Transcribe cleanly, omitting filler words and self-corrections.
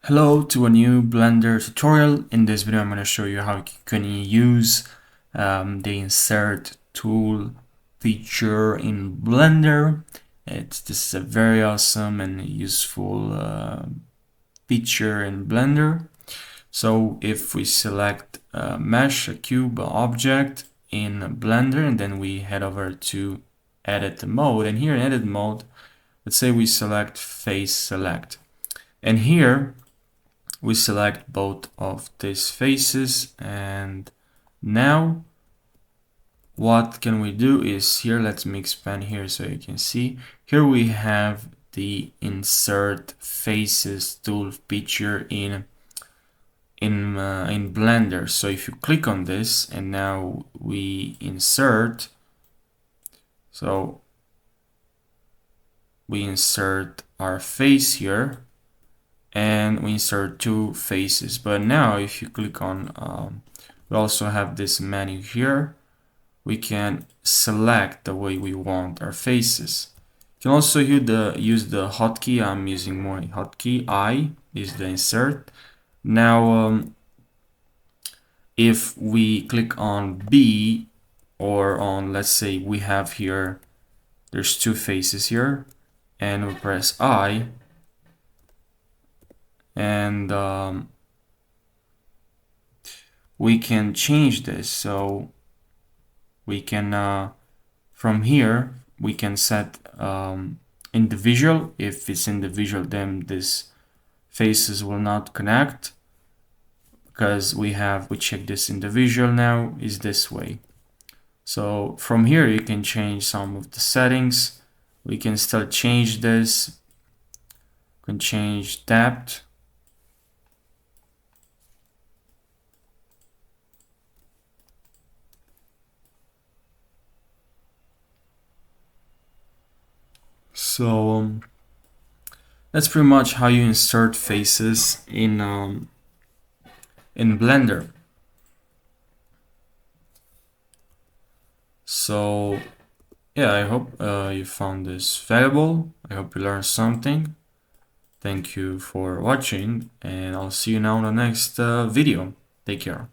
Hello to a new Blender tutorial. In this video I'm going to show you how you can use the insert tool feature in Blender. This is a very awesome and useful feature in Blender. So if we select a mesh, a cube, object in Blender, and then we head over to edit mode, and here in edit mode, let's say we select face select, and here we select both of these faces, and now what can we do is here, let me expand here so you can see. Here we have the insert faces tool feature in Blender. So if you click on this and now we insert, so we insert our face here and we insert two faces. But now if you click on we also have this menu here. We can select the way we want our faces. You can also use the hotkey. I'm using my hotkey. I is the insert. Now if we click on B, or on, let's say we have here, there's two faces here, and we press I, and we can change this. So we can from here we can set individual. If it's individual, then this faces will not connect, because we check this individual now is this way. So from here you can change some of the settings. We can still change this. We can change depth. So that's pretty much how you insert faces in Blender. So yeah, I hope you found this valuable. I hope you learned something. Thank you for watching, and I'll see you now in the next video. Take care.